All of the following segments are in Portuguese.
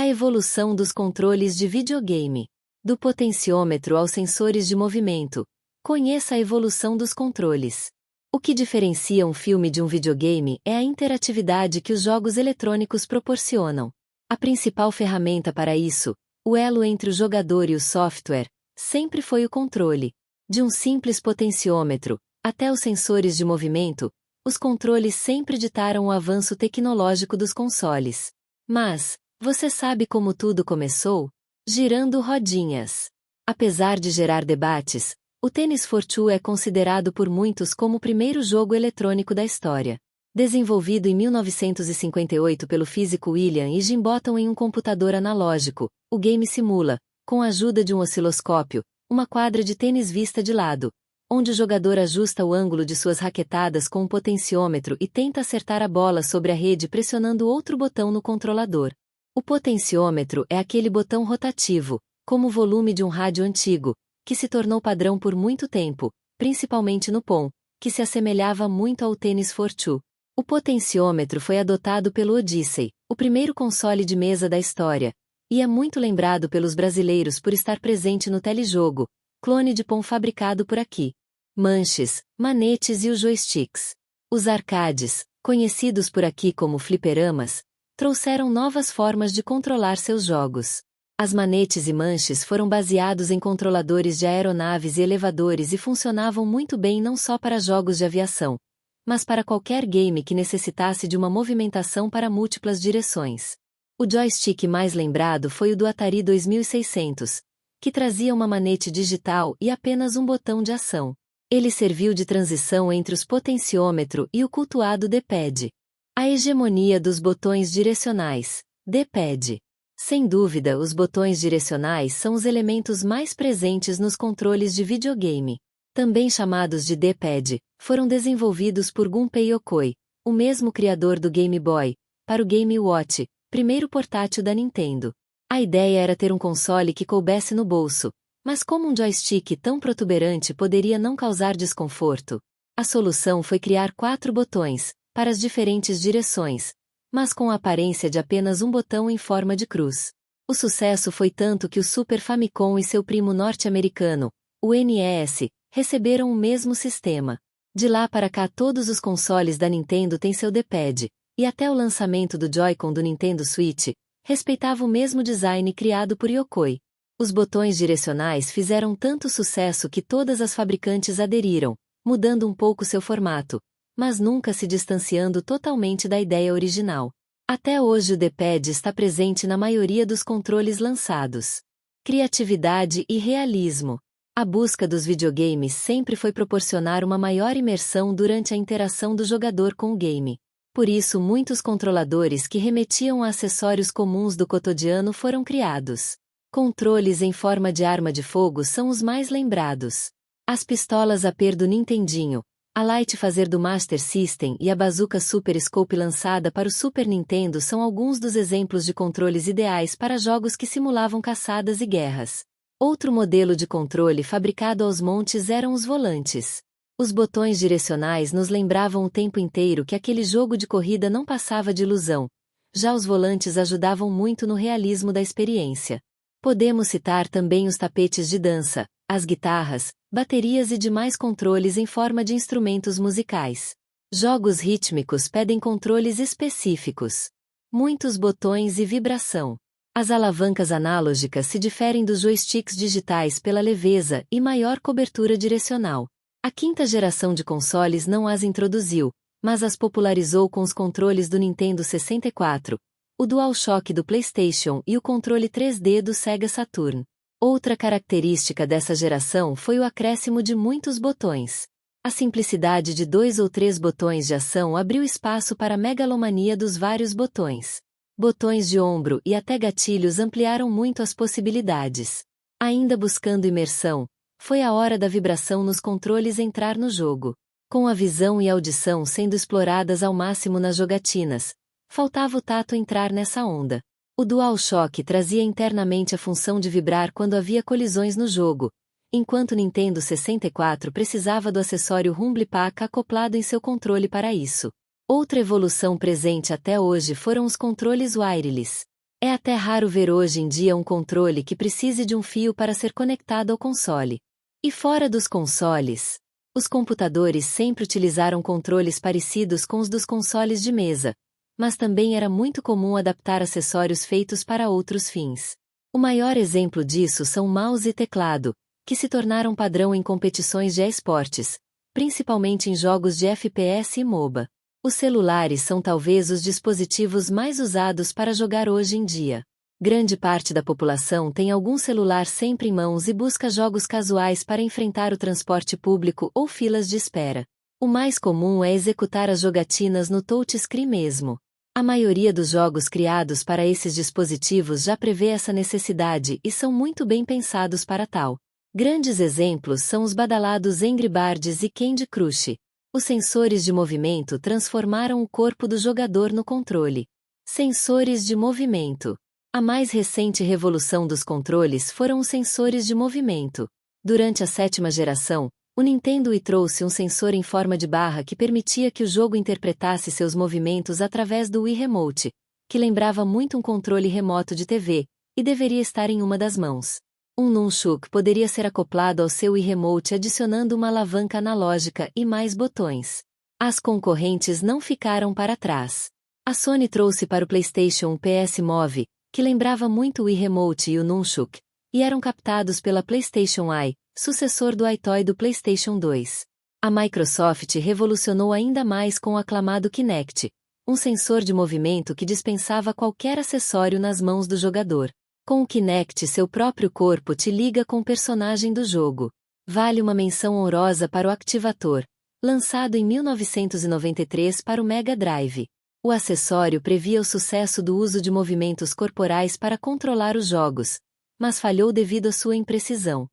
A evolução dos controles de videogame. Do potenciômetro aos sensores de movimento. Conheça a evolução dos controles. O que diferencia um filme de um videogame é a interatividade que os jogos eletrônicos proporcionam. A principal ferramenta para isso, o elo entre o jogador e o software, sempre foi o controle. De um simples potenciômetro, até os sensores de movimento, os controles sempre ditaram o avanço tecnológico dos consoles. Mas, você sabe como tudo começou? Girando rodinhas. Apesar de gerar debates, o Tennis for Two é considerado por muitos como o primeiro jogo eletrônico da história. Desenvolvido em 1958 pelo físico William e Jim Bottom em um computador analógico, o game simula, com a ajuda de um osciloscópio, uma quadra de tênis vista de lado, onde o jogador ajusta o ângulo de suas raquetadas com um potenciômetro e tenta acertar a bola sobre a rede pressionando outro botão no controlador. O potenciômetro é aquele botão rotativo, como o volume de um rádio antigo, que se tornou padrão por muito tempo, principalmente no Pong, que se assemelhava muito ao Tennis for Two. O potenciômetro foi adotado pelo Odyssey, o primeiro console de mesa da história, e é muito lembrado pelos brasileiros por estar presente no telejogo, clone de Pong fabricado por aqui. Manches, manetes e os joysticks. Os arcades, conhecidos por aqui como fliperamas, trouxeram novas formas de controlar seus jogos. As manetes e manches foram baseados em controladores de aeronaves e elevadores e funcionavam muito bem não só para jogos de aviação, mas para qualquer game que necessitasse de uma movimentação para múltiplas direções. O joystick mais lembrado foi o do Atari 2600, que trazia uma manete digital e apenas um botão de ação. Ele serviu de transição entre os potenciômetro e o cultuado D-pad. A hegemonia dos botões direcionais, D-pad. Sem dúvida, os botões direcionais são os elementos mais presentes nos controles de videogame. Também chamados de D-pad, foram desenvolvidos por Gunpei Yokoi, o mesmo criador do Game Boy, para o Game Watch, primeiro portátil da Nintendo. A ideia era ter um console que coubesse no bolso, mas como um joystick tão protuberante poderia não causar desconforto? A solução foi criar 4 botões, para as diferentes direções, mas com a aparência de apenas um botão em forma de cruz. O sucesso foi tanto que o Super Famicom e seu primo norte-americano, o NES, receberam o mesmo sistema. De lá para cá todos os consoles da Nintendo têm seu D-pad, e até o lançamento do Joy-Con do Nintendo Switch, respeitava o mesmo design criado por Yokoi. Os botões direcionais fizeram tanto sucesso que todas as fabricantes aderiram, mudando um pouco seu formato, mas nunca se distanciando totalmente da ideia original. Até hoje o D-pad está presente na maioria dos controles lançados. Criatividade e realismo. A busca dos videogames sempre foi proporcionar uma maior imersão durante a interação do jogador com o game. Por isso muitos controladores que remetiam a acessórios comuns do cotidiano foram criados. Controles em forma de arma de fogo são os mais lembrados. As pistolas AP do Nintendinho, a Light Phaser do Master System e a Bazooka Super Scope lançada para o Super Nintendo são alguns dos exemplos de controles ideais para jogos que simulavam caçadas e guerras. Outro modelo de controle fabricado aos montes eram os volantes. Os botões direcionais nos lembravam o tempo inteiro que aquele jogo de corrida não passava de ilusão. Já os volantes ajudavam muito no realismo da experiência. Podemos citar também os tapetes de dança, as guitarras, baterias e demais controles em forma de instrumentos musicais. Jogos rítmicos pedem controles específicos. Muitos botões e vibração. As alavancas analógicas se diferem dos joysticks digitais pela leveza e maior cobertura direcional. A quinta geração de consoles não as introduziu, mas as popularizou com os controles do Nintendo 64, o DualShock do PlayStation e o controle 3D do Sega Saturn. Outra característica dessa geração foi o acréscimo de muitos botões. A simplicidade de 2 ou 3 botões de ação abriu espaço para a megalomania dos vários botões. Botões de ombro e até gatilhos ampliaram muito as possibilidades. Ainda buscando imersão, foi a hora da vibração nos controles entrar no jogo. Com a visão e audição sendo exploradas ao máximo nas jogatinas, faltava o tato entrar nessa onda. O DualShock trazia internamente a função de vibrar quando havia colisões no jogo, enquanto o Nintendo 64 precisava do acessório Rumble Pack acoplado em seu controle para isso. Outra evolução presente até hoje foram os controles wireless. É até raro ver hoje em dia um controle que precise de um fio para ser conectado ao console. E fora dos consoles, os computadores sempre utilizaram controles parecidos com os dos consoles de mesa, mas também era muito comum adaptar acessórios feitos para outros fins. O maior exemplo disso são mouse e teclado, que se tornaram padrão em competições de esportes, principalmente em jogos de FPS e MOBA. Os celulares são talvez os dispositivos mais usados para jogar hoje em dia. Grande parte da população tem algum celular sempre em mãos e busca jogos casuais para enfrentar o transporte público ou filas de espera. O mais comum é executar as jogatinas no touchscreen mesmo. A maioria dos jogos criados para esses dispositivos já prevê essa necessidade e são muito bem pensados para tal. Grandes exemplos são os badalados Angry Birds e Candy Crush. Os sensores de movimento transformaram o corpo do jogador no controle. Sensores de movimento. A mais recente revolução dos controles foram os sensores de movimento. Durante a 7ª geração, o Nintendo Wii trouxe um sensor em forma de barra que permitia que o jogo interpretasse seus movimentos através do Wii Remote, que lembrava muito um controle remoto de TV, e deveria estar em uma das mãos. Um nunchuk poderia ser acoplado ao seu Wii Remote adicionando uma alavanca analógica e mais botões. As concorrentes não ficaram para trás. A Sony trouxe para o PlayStation um PS Move, que lembrava muito o Wii Remote e o nunchuk, e eram captados pela PlayStation Eye, sucessor do iToy do PlayStation 2. A Microsoft revolucionou ainda mais com o aclamado Kinect, um sensor de movimento que dispensava qualquer acessório nas mãos do jogador. Com o Kinect, seu próprio corpo te liga com o personagem do jogo. Vale uma menção honrosa para o Activator, lançado em 1993 para o Mega Drive. O acessório previa o sucesso do uso de movimentos corporais para controlar os jogos, mas falhou devido à sua imprecisão.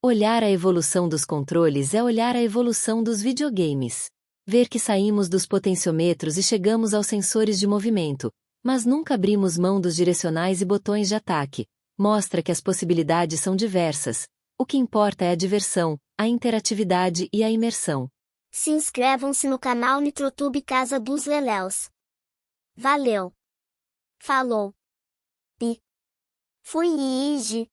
Olhar a evolução dos controles é olhar a evolução dos videogames. Ver que saímos dos potenciômetros e chegamos aos sensores de movimento, mas nunca abrimos mão dos direcionais e botões de ataque, mostra que as possibilidades são diversas. O que importa é a diversão, a interatividade e a imersão. Se inscrevam-se no canal NitroTube Casa dos Leléus. Valeu! Falou! E fui Ige!